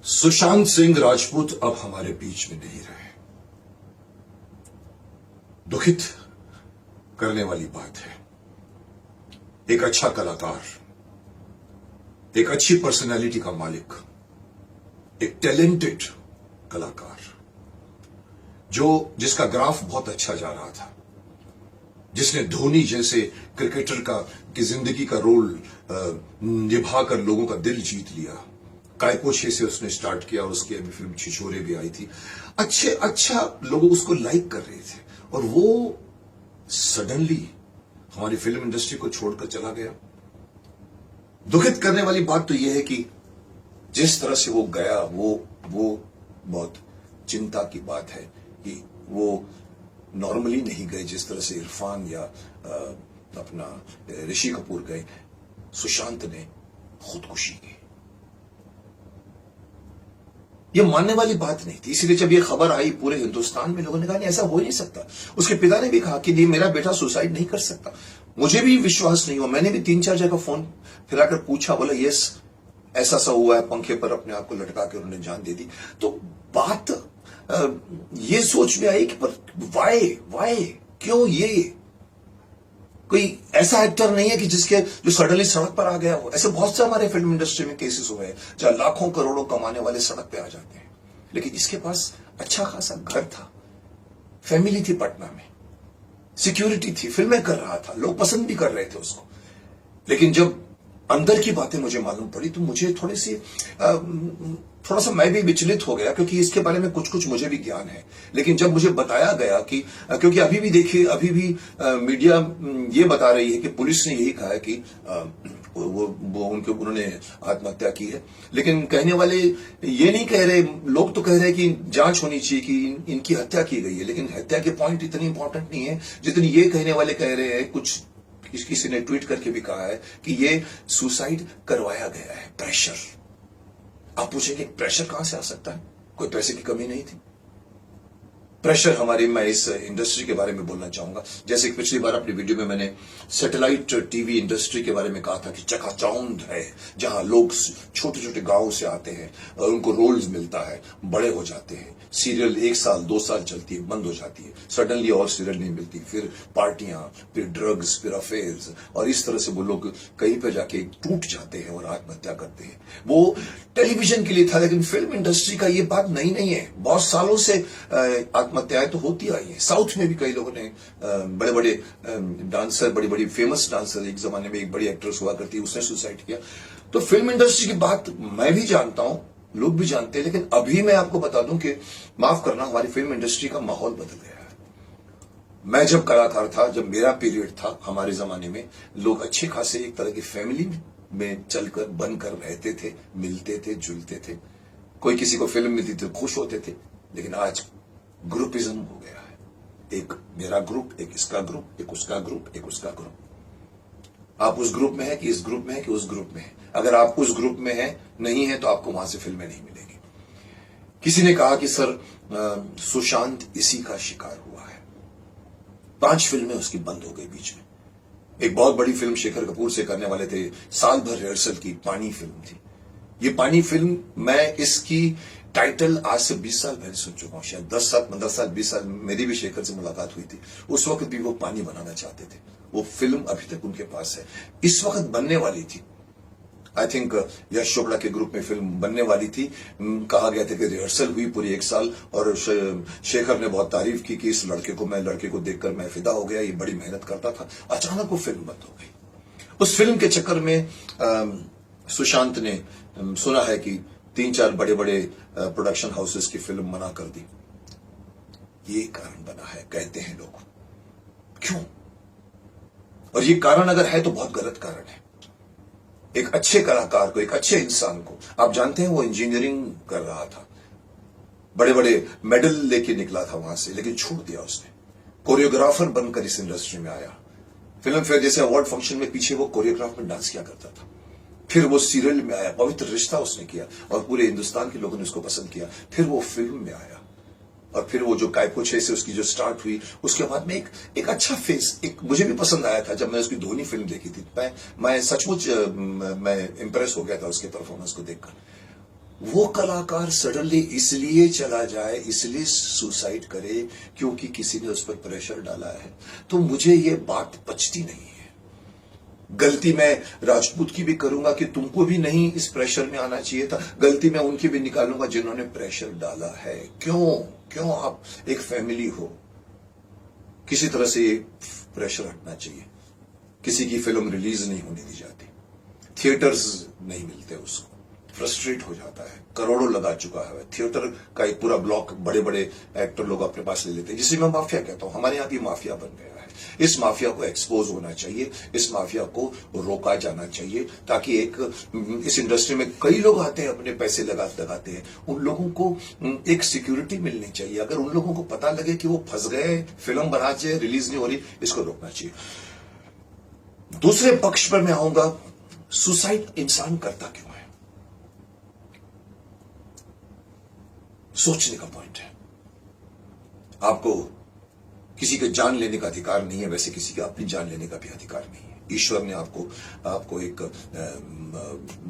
सुशांत सिंह राजपूत अब हमारे बीच में नहीं रहे। दुखित करने वाली बात है। एक अच्छा कलाकार, एक अच्छी पर्सनैलिटी का मालिक, एक टैलेंटेड कलाकार जिसका ग्राफ बहुत अच्छा जा रहा था, जिसने धोनी जैसे क्रिकेटर की जिंदगी का रोल निभाकर लोगों का दिल जीत लिया। कायपो 6 से उसने स्टार्ट किया और उसकी अभी फिल्म छिछोरे भी आई थी। अच्छा लोग उसको लाइक कर रहे थे और वो सडनली हमारी फिल्म इंडस्ट्री को छोड़कर चला गया। दुखित करने वाली बात तो यह है कि जिस तरह से वो गया वो बहुत चिंता की बात है कि वो नॉर्मली नहीं गए जिस तरह से इरफान या अपना ऋषि कपूर गए। सुशांत ने खुदकुशी की। ये मानने वाली बात नहीं थी, इसीलिए जब ये खबर आई पूरे हिंदुस्तान में लोगों ने कहा नहीं, ऐसा हो ही नहीं सकता। उसके पिता ने भी कहा कि नहीं, मेरा बेटा सुसाइड नहीं कर सकता। मुझे भी विश्वास नहीं हुआ। मैंने भी 3-4 जगह फोन फिराकर पूछा, बोला यस ऐसा सा हुआ है, पंखे पर अपने आप को लटका के उन्होंने जान दे दी। तो बात ये सोच में आई कि पर वाई क्यों? ये कोई ऐसा एक्टर नहीं है कि जो सडनली सड़क पर आ गया हो। ऐसे बहुत से हमारे फिल्म इंडस्ट्री में केसेस हुए हैं जहां लाखों करोड़ों कमाने वाले सड़क पे आ जाते हैं, लेकिन इसके पास अच्छा खासा घर था, फैमिली थी पटना में, सिक्योरिटी थी, फिल्में कर रहा था, लोग पसंद भी कर रहे थे उसको। लेकिन जब अंदर की बातें मुझे मालूम पड़ी तो मुझे थोड़ा सा मैं भी विचलित हो गया, क्योंकि इसके बारे में कुछ मुझे भी ज्ञान है। लेकिन जब मुझे बताया गया कि क्योंकि अभी भी देखिए, अभी भी मीडिया ये बता रही है कि पुलिस ने यही कहा है कि उन्होंने आत्महत्या की है, लेकिन कहने वाले ये नहीं कह रहे, लोग तो कह रहे हैं कि जांच होनी चाहिए कि इनकी हत्या की गई है। लेकिन हत्या के पॉइंट इतनी इंपॉर्टेंट नहीं है जितनी ये कहने वाले कह रहे हैं। किसी ने ट्वीट करके भी कहा है कि ये सुसाइड करवाया गया है, प्रेशर। आप पूछेंगे प्रेशर कहां से आ सकता है? कोई पैसे की कमी नहीं थी। प्रेशर मैं इस इंडस्ट्री के बारे में बोलना चाहूंगा। जैसे कि पिछली बार अपनी वीडियो में मैंने सैटेलाइट टीवी इंडस्ट्री के बारे में कहा था कि चकाचौंध है, जहां लोग छोटे छोटे गांवों से आते हैं और उनको रोल्स मिलता है, बड़े हो जाते हैं, सीरियल 1 साल 2 साल चलती है, बंद हो जाती है, सडनली और सीरियल नहीं मिलती, फिर पार्टियां, फिर ड्रग्स, फिर अफेयर्स, और इस तरह से वो लोग कहीं पर जाके टूट जाते हैं और आत्महत्या करते हैं। वो टेलीविजन के लिए था, लेकिन फिल्म इंडस्ट्री का ये बात नहीं है। बहुत सालों से आत्महत्याएं तो होती आई है। साउथ में भी कई लोगों ने, बड़े बड़े डांसर, बड़ी बड़ी फेमस डांसर, एक जमाने में एक बड़ी एक्ट्रेस हुआ करती, उसने सुसाइड किया। तो फिल्म इंडस्ट्री की बात मैं भी जानता हूं, लोग भी जानते हैं, लेकिन अभी मैं आपको बता दूं कि माफ करना, हमारी फिल्म इंडस्ट्री का माहौल बदल गया है। मैं जब कलाकार था, जब मेरा पीरियड था, हमारे जमाने में लोग अच्छे खासे एक तरह की फैमिली में चलकर बनकर रहते थे, मिलते थे, जुलते थे। कोई किसी को फिल्म मिलती थी खुश होते थे। लेकिन आज ग्रुपिज्म हो गया है। एक मेरा ग्रुप, एक इसका ग्रुप, एक उसका ग्रुप, एक उसका ग्रुप। आप उस ग्रुप में है कि इस ग्रुप में है कि उस ग्रुप में है। अगर आप उस ग्रुप में है नहीं है तो आपको वहां से फिल्में नहीं मिलेगी। किसी ने कहा कि सर सुशांत इसी का शिकार हुआ है। 5 फिल्में उसकी बंद हो गई बीच में। एक बहुत बड़ी फिल्म शेखर कपूर से करने वाले थे, साल भर रिहर्सल की, पानी फिल्म थी। ये पानी फिल्म, मैं इसकी टाइटल आज से 20 साल पहले सुन चुका हूं, शायद 10 साल, 15 साल, 20 साल। मेरी भी शेखर से मुलाकात हुई थी। उस वक्त भी वो पानी बनाना चाहते थे। वो फिल्म अभी तक उनके पास है। इस वक्त बनने वाली थी, आई थिंक यश चोपड़ा के ग्रुप में फिल्म बनने वाली थी। कहा गया था कि रिहर्सल हुई पूरी 1 साल, और शेखर ने बहुत तारीफ की कि इस लड़के को देखकर मैं फिदा हो गया, ये बड़ी मेहनत करता था। अचानक वो फिल्म बंद हो गई। उस फिल्म के चक्कर में सुशांत ने सुना है कि 3-4 बड़े बड़े प्रोडक्शन हाउसेस की फिल्म मना कर दी। ये कारण बना है, कहते हैं लोग। क्यों? और ये कारण अगर है तो बहुत गलत कारण है। एक अच्छे कलाकार को, एक अच्छे इंसान को, आप जानते हैं वो इंजीनियरिंग कर रहा था, बड़े बड़े मेडल लेके निकला था वहां से, लेकिन छोड़ दिया उसने। कोरियोग्राफर बनकर इस इंडस्ट्री में आया। फिल्म फेयर जैसे अवार्ड फंक्शन में पीछे वो कोरियोग्राफ में डांस किया करता था। फिर वो सीरियल में आया, पवित्र रिश्ता उसने किया और पूरे हिंदुस्तान के लोगों ने उसको पसंद किया। फिर वो फिल्म में आया, और फिर वो जो कायपो 6 से उसकी जो स्टार्ट हुई, उसके बाद में एक अच्छा फेस, एक मुझे भी पसंद आया था। जब मैं उसकी धोनी फिल्म देखी थी, मैं सचमुच मैं इंप्रेस हो गया था उसके परफॉर्मेंस को देखकर। वो कलाकार सडनली इसलिए चला जाए, इसलिए सुसाइड करे क्योंकि किसी ने उस पर प्रेशर डाला है, तो मुझे ये बात पचती नहीं है। गलती मैं राजपूत की भी करूंगा कि तुमको भी नहीं इस प्रेशर में आना चाहिए था, गलती मैं उनकी भी निकालूंगा जिन्होंने प्रेशर डाला है। क्यों आप एक फैमिली हो, किसी तरह से ये प्रेशर हटना चाहिए। किसी की फिल्म रिलीज नहीं होने दी जाती, थिएटर्स नहीं मिलते उसको, फ्रस्ट्रेट हो जाता है, करोड़ों लगा चुका है, थिएटर का एक पूरा ब्लॉक बड़े बड़े एक्टर लोग अपने पास ले लेते हैं, जिसे मैं माफिया कहता हूं। हमारे यहां भी माफिया बन गया है। इस माफिया को एक्सपोज होना चाहिए, इस माफिया को रोका जाना चाहिए, ताकि इस इंडस्ट्री में कई लोग आते हैं, अपने पैसे लगाते हैं, उन लोगों को एक सिक्योरिटी मिलनी चाहिए। अगर उन लोगों को पता लगे कि वो फंस गए, फिल्म बना चाहिए, रिलीज नहीं हो रही, इसको रोकना चाहिए। दूसरे पक्ष पर मैं आऊंगा, सुसाइड इंसान करता क्यों है, सोचने का पॉइंट है। आपको किसी के जान लेने का अधिकार नहीं है, वैसे किसी का अपनी जान लेने का भी अधिकार नहीं है। ईश्वर ने आपको एक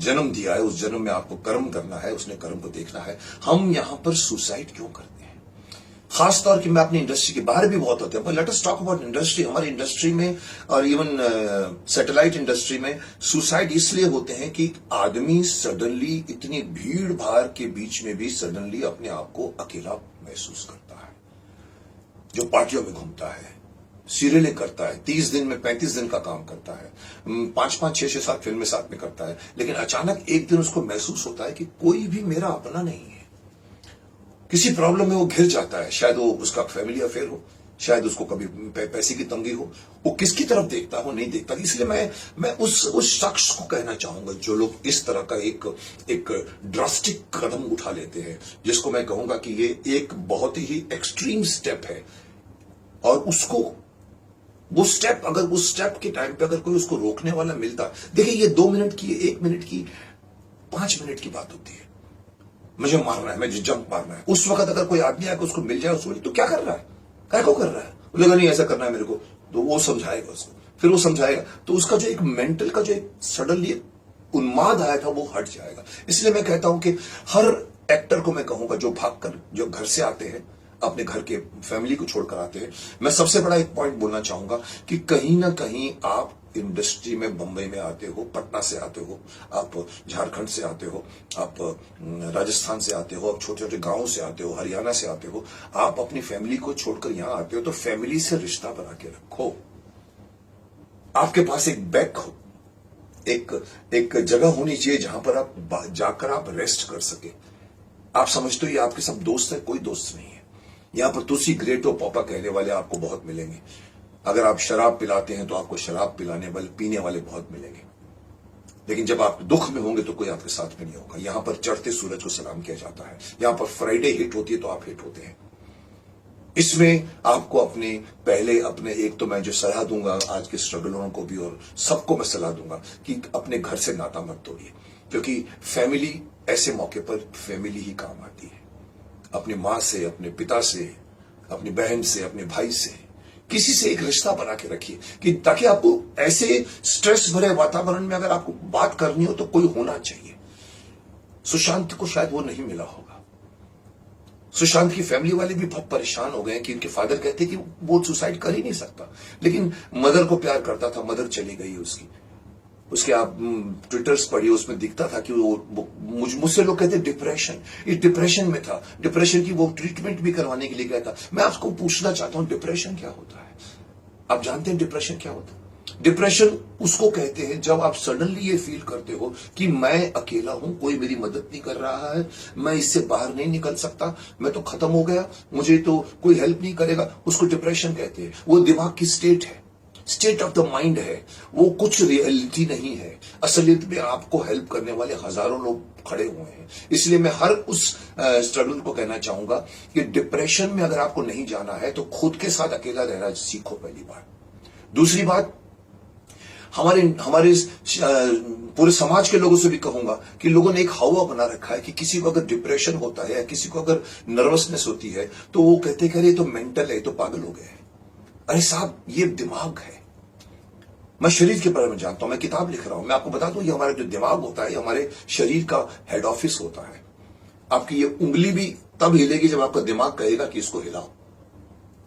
जन्म दिया है, उस जन्म में आपको कर्म करना है, उसने कर्म को देखना है। हम यहां पर सुसाइड क्यों करते हैं? खासतौर की मैं अपनी इंडस्ट्री के बाहर भी बहुत होते हैं, पर let us talk about industry. हमारी इंडस्ट्री में और इवन सैटेलाइट इंडस्ट्री में सुसाइड इसलिए होते हैं कि आदमी सडनली इतनी भीड़ भाड़ के बीच में भी सडनली अपने आप को अकेला महसूस करता है। जो पार्टियों में घूमता है, सीरियलें करता है, 30 दिन में 35 दिन का काम करता है, 5-5, 6-6, 7 फिल्में साथ में करता है, लेकिन अचानक एक दिन उसको महसूस होता है कि कोई भी मेरा अपना नहीं है। किसी प्रॉब्लम में वो घिर जाता है, शायद वो उसका फैमिली अफेयर हो, शायद उसको कभी पैसे की तंगी हो, वो किसकी तरफ देखता हो नहीं देखता। इसलिए मैं उस शख्स को कहना चाहूंगा जो लोग इस तरह का एक ड्रास्टिक कदम उठा लेते हैं, जिसको मैं कहूंगा कि ये एक बहुत ही एक्सट्रीम स्टेप है, और उसको वो स्टेप, अगर उस स्टेप के टाइम पे अगर कोई उसको रोकने वाला मिलता, देखिए ये 2 मिनट की, 1 मिनट की, 5 मिनट की बात होती है। मुझे मारना है, मुझे जंप मारना है, उस वक्त अगर कोई आदमी आकर उसको मिल जाए, उसको तो क्या कर रहा है, क्या को कर रहा है, बोलेगा नहीं ऐसा करना है मेरे को, तो वो समझाएगा उसको, फिर वो समझाएगा, तो उसका जो एक मेंटल का जो एक सडनली उन्माद आया था वो हट जाएगा। इसलिए मैं कहता हूं कि हर एक्टर को मैं कहूंगा जो भागकर, जो घर से आते हैं, अपने घर के फैमिली को छोड़कर आते हैं, मैं सबसे बड़ा एक पॉइंट बोलना चाहूंगा कि कहीं ना कहीं आप इंडस्ट्री में बंबई में आते हो, पटना से आते हो, आप झारखंड से आते हो, आप राजस्थान से आते हो, आप छोटे छोटे गांवों से आते हो, हरियाणा से आते हो, आप अपनी फैमिली को छोड़कर यहां आते हो, तो फैमिली से रिश्ता बना के रखो। आपके पास एक बैक हो, एक जगह होनी चाहिए जहां पर आप जाकर आप रेस्ट कर सके। आप समझते हो ये आपके सब दोस्त है, कोई दोस्त नहीं है। यहां पर तुसी ग्रेटो पापा कहने वाले आपको बहुत मिलेंगे। अगर आप शराब पिलाते हैं तो आपको शराब पिलाने वाले, पीने वाले बहुत मिलेंगे, लेकिन जब आप दुख में होंगे तो कोई आपके साथ में नहीं होगा। यहां पर चढ़ते सूरज को सलाम किया जाता है, यहां पर फ्राइडे हिट होती है तो आप हिट होते हैं। इसमें आपको अपने एक तो मैं जो सलाह दूंगा आज के स्ट्रगलरों को भी और सबको मैं सलाह दूंगा कि अपने घर से नाता मत तोड़िए, क्योंकि फैमिली, ऐसे मौके पर फैमिली ही काम आती है। अपनी मां से, अपने पिता से, अपनी बहन से, अपने भाई से, किसी से एक रिश्ता बना के रखिए, कि ताकि आपको ऐसे स्ट्रेस भरे वातावरण में अगर आपको बात करनी हो तो कोई होना चाहिए। सुशांत को शायद वो नहीं मिला होगा। सुशांत की फैमिली वाले भी बहुत परेशान हो गए कि उनके फादर कहते कि वो सुसाइड कर ही नहीं सकता, लेकिन मदर को प्यार करता था, मदर चली गई उसके आप ट्विटर्स पढ़िए, उसमें दिखता था कि वो मुझसे लोग कहते डिप्रेशन, इस डिप्रेशन में था, डिप्रेशन की वो ट्रीटमेंट भी करवाने के लिए गया था। मैं आपको पूछना चाहता हूं डिप्रेशन क्या होता है? आप जानते हैं डिप्रेशन क्या होता है? डिप्रेशन उसको कहते हैं जब आप सडनली ये फील करते हो कि मैं अकेला हूं, कोई मेरी मदद नहीं कर रहा है, मैं इससे बाहर नहीं निकल सकता, मैं तो खत्म हो गया, मुझे तो कोई हेल्प नहीं करेगा, उसको डिप्रेशन कहते हैं। वो दिमाग की स्टेट है, स्टेट ऑफ द माइंड है, वो कुछ रियलिटी नहीं है। असलियत में आपको हेल्प करने वाले हजारों लोग खड़े हुए हैं। इसलिए मैं हर उस स्ट्रगल को कहना चाहूंगा कि डिप्रेशन में अगर आपको नहीं जाना है तो खुद के साथ अकेला रहना सीखो, पहली बात। दूसरी बात, हमारे पूरे समाज के लोगों से भी कहूंगा कि लोगों ने एक हवा बना रखा है कि किसी को अगर डिप्रेशन होता है या किसी को अगर नर्वसनेस होती है तो वो कहते कि अरे तो मेंटल है, तो पागल हो गए। अरे साहब, ये दिमाग है। मैं शरीर के बारे में जानता हूं, मैं किताब लिख रहा हूं, मैं आपको बता दूं ये हमारा जो दिमाग होता है, ये हमारे शरीर का हेड ऑफिस होता है। आपकी ये उंगली भी तब हिलेगी जब आपका दिमाग कहेगा कि इसको हिलाओ।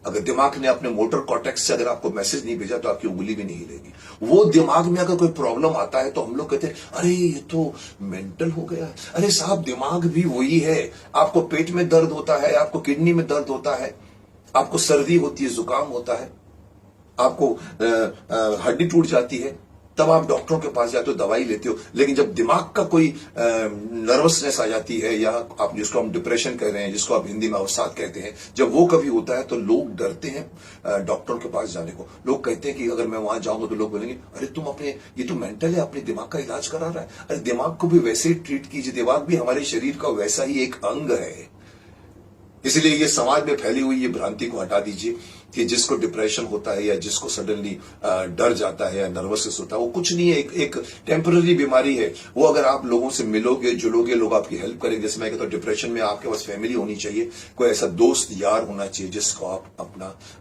अगर दिमाग ने अपने मोटर कॉर्टेक्स से अगर आपको मैसेज नहीं भेजा तो आपकी उंगली भी नहीं हिलेगी। वो दिमाग में अगर कोई प्रॉब्लम आता है तो हम लोग कहते हैं अरे ये तो मेंटल हो गया। अरे साहब, दिमाग भी वही है। आपको पेट में दर्द होता है, आपको किडनी में दर्द होता है, आपको सर्दी होती है, जुकाम होता है, आपको हड्डी टूट जाती है, तब आप डॉक्टरों के पास जाते हो, दवाई लेते हो। लेकिन जब दिमाग का कोई नर्वसनेस आ जाती है, या आप जिसको हम डिप्रेशन कह रहे हैं, जिसको आप हिंदी में अवसाद कहते हैं, जब वो कभी होता है तो लोग डरते हैं डॉक्टरों के पास जाने को। लोग कहते हैं कि अगर मैं वहां जाऊंगा तो लोग बोलेंगे अरे तुम अपने, ये तो मेंटल है, अपने दिमाग का इलाज करा रहा है। अरे दिमाग को भी वैसे ही ट्रीट कीजिए, दिमाग भी हमारे शरीर का वैसा ही एक अंग है। इसलिए ये समाज में फैली हुई ये भ्रांति को हटा दीजिए कि जिसको डिप्रेशन होता है या जिसको सडनली डर जाता है या नर्वसनेस होता है, वो कुछ नहीं है, एक टेम्पररी बीमारी है। वो अगर आप लोगों से मिलोगे, जुलोगे, लोग आपकी हेल्प करेंगे। जैसे मैं कहता हूँ, डिप्रेशन में आपके पास फैमिली होनी चाहिए, कोई ऐसा दोस्त यार होना चाहिए जिसको आप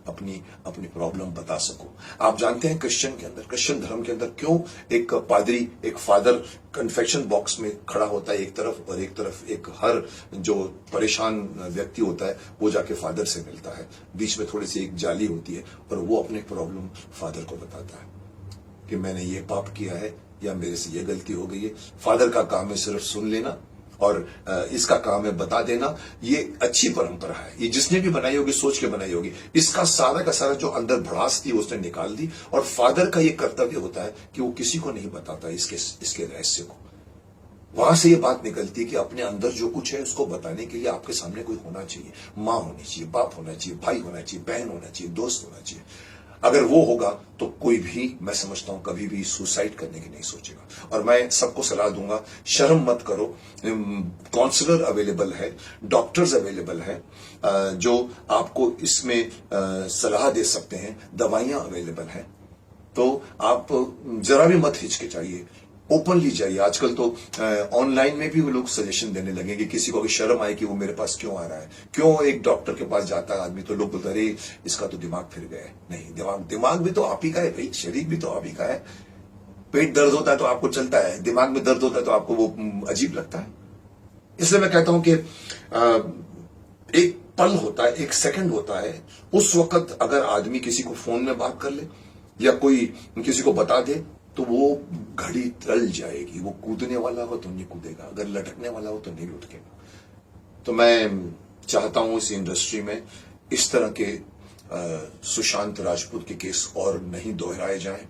अपनी प्रॉब्लम बता सको। आप जानते हैं क्रिश्चियन धर्म के अंदर क्यों एक पादरी, एक फादर कन्फेक्शन बॉक्स में खड़ा होता है एक तरफ, और एक तरफ एक हर जो परेशान व्यक्ति होता है वो जाके फादर से मिलता है, बीच में थोड़ी सी एक जाली होती है, और वो अपनी प्रॉब्लम फादर को बताता है कि मैंने ये पाप किया है या मेरे से ये गलती हो गई है। फादर का काम है सिर्फ सुन लेना, और इसका काम है बता देना। ये अच्छी परंपरा है, ये जिसने भी बनाई होगी सोच के बनाई होगी। इसका सारा का सारा जो अंदर भड़ास थी उसने निकाल दी, और फादर का ये कर्तव्य होता है कि वो किसी को नहीं बताता इसके रहस्य को। वहां से ये बात निकलती है कि अपने अंदर जो कुछ है उसको बताने के लिए आपके सामने कोई होना चाहिए, माँ होनी चाहिए, बाप होना चाहिए, भाई होना चाहिए, बहन होना चाहिए, दोस्त होना चाहिए। अगर वो होगा तो कोई भी, मैं समझता हूं, कभी भी सुसाइड करने की नहीं सोचेगा। और मैं सबको सलाह दूंगा, शर्म मत करो, काउंसलर अवेलेबल है, डॉक्टर्स अवेलेबल है जो आपको इसमें सलाह दे सकते हैं, दवाइयां अवेलेबल हैं। तो आप जरा भी मत हिचकिचाइए, ओपनली जाइए। आजकल तो ऑनलाइन में भी वो लोग सजेशन देने लगे कि किसी को भी शर्म आए कि वो मेरे पास क्यों आ रहा है, क्यों एक डॉक्टर के पास जाता है आदमी, तो लोग बोलते अरे इसका तो दिमाग फिर गया है। नहीं, दिमाग भी तो आप ही का है भाई, शरीर भी तो आप ही का है। पेट दर्द होता है तो आपको चलता है, दिमाग में दर्द होता है तो आपको वो अजीब लगता है। इसलिए मैं कहता हूं कि एक पल होता है, एक सेकंड होता है, उस वक्त अगर आदमी किसी को फोन में बात कर ले या कोई किसी को बता दे तो वो घड़ी टल जाएगी। वो कूदने वाला हो तो नहीं कूदेगा, अगर लटकने वाला हो तो नहीं लुटकेगा। तो मैं चाहता हूं इस इंडस्ट्री में इस तरह के सुशांत राजपूत के केस और नहीं दोहराए जाएं।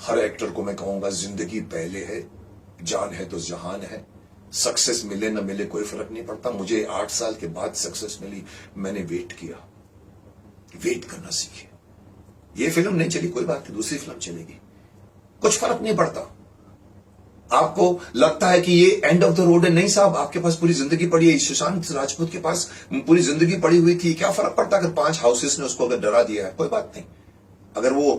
हर एक्टर को मैं कहूंगा, जिंदगी पहले है, जान है तो जहान है। सक्सेस मिले न मिले कोई फर्क नहीं पड़ता। मुझे 8 साल के बाद सक्सेस मिली, मैंने वेट किया, वेट करना सीखे। ये फिल्म नहीं चली कोई बात नहीं, दूसरी फिल्म चलेगी, कुछ फर्क नहीं पड़ता। आपको लगता है कि ये एंड ऑफ द रोड है, नहीं साहब, आपके पास पूरी जिंदगी पड़ी है। सुशांत राजपूत के पास पूरी जिंदगी पड़ी हुई थी, क्या फर्क पड़ता अगर 5 हाउसेस ने उसको अगर डरा दिया है, कोई बात नहीं। अगर वो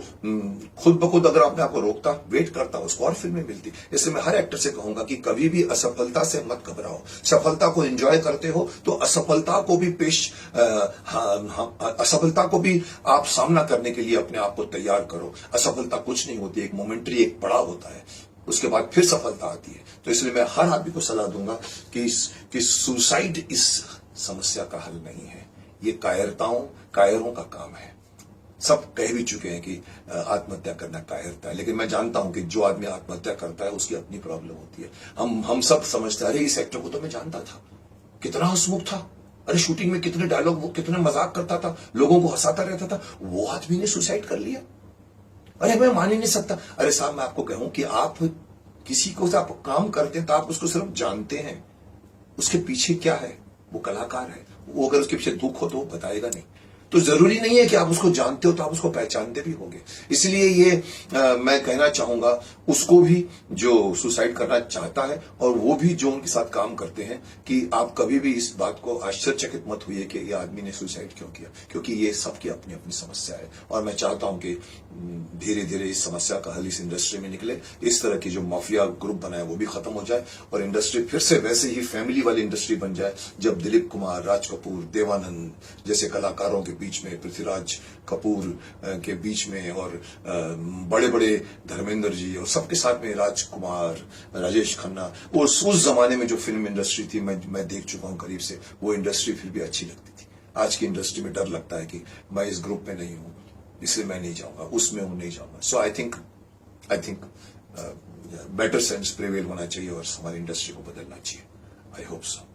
खुद ब खुद अगर अपने आप को रोकता, वेट करता, उसको और फिल्में मिलती। इसलिए मैं हर एक्टर से कहूंगा कि कभी भी असफलता से मत घबराओ, सफलता को एंजॉय करते हो तो असफलता को भी असफलता को भी आप सामना करने के लिए अपने आप को तैयार करो। असफलता कुछ नहीं होती, एक मोमेंटरी, एक पड़ाव होता है, उसके बाद फिर सफलता आती है। तो इसलिए मैं हर आदमी को सलाह दूंगा कि सुसाइड इस समस्या का हल नहीं है, ये कायरों का काम है। सब कह भी चुके हैं कि आत्महत्या करना कायरता है, लेकिन मैं जानता हूं कि जो आदमी आत्महत्या करता है उसकी अपनी प्रॉब्लम होती है। हम सब समझते हैं अरे इस एक्टर को तो मैं जानता था, कितना हंसमुख था, अरे शूटिंग में कितने डायलॉग, वो कितने मजाक करता था, लोगों को हंसाता रहता था, वो आदमी ने सुसाइड कर लिया। अरे मैं मान ही नहीं सकता। अरे साहब, मैं आपको कहूं कि आप किसी को आप काम करते हैं तो आप उसको सिर्फ जानते हैं, उसके पीछे क्या है, वो कलाकार है, वो अगर उसके पीछे दुख हो तो वो बताएगा नहीं। तो जरूरी नहीं है कि आप उसको जानते हो तो आप उसको पहचानते भी होंगे। इसलिए ये मैं कहना चाहूंगा उसको भी जो सुसाइड करना चाहता है और वो भी जो उनके साथ काम करते हैं कि आप कभी भी इस बात को आश्चर्यचकित मत हुई कि ये आदमी ने सुसाइड क्यों किया, क्योंकि ये सबकी अपनी अपनी समस्या है। और मैं चाहता हूं कि धीरे धीरे इस समस्या का हल इस इंडस्ट्री में निकले, इस तरह की जो माफिया ग्रुप बना है वो भी खत्म हो जाए और इंडस्ट्री फिर से वैसे ही फैमिली वाली इंडस्ट्री बन जाए जब दिलीप कुमार, राज कपूर, देवानंद जैसे कलाकारों के बीच में, पृथ्वीराज कपूर के बीच में, और बड़े बड़े धर्मेंद्र जी और सबके साथ में राजकुमार, राजेश खन्ना, उस जमाने में जो फिल्म इंडस्ट्री थी, मैं देख चुका हूं करीब से, वो इंडस्ट्री फिर भी अच्छी लगती थी। आज की इंडस्ट्री में डर लगता है कि मैं इस ग्रुप में नहीं हूं, इसलिए मैं नहीं जाऊंगा, उसमें हूं नहीं जाऊंगा। So I think better sense prevail होना चाहिए और हमारी इंडस्ट्री को बदलना चाहिए। I hope so.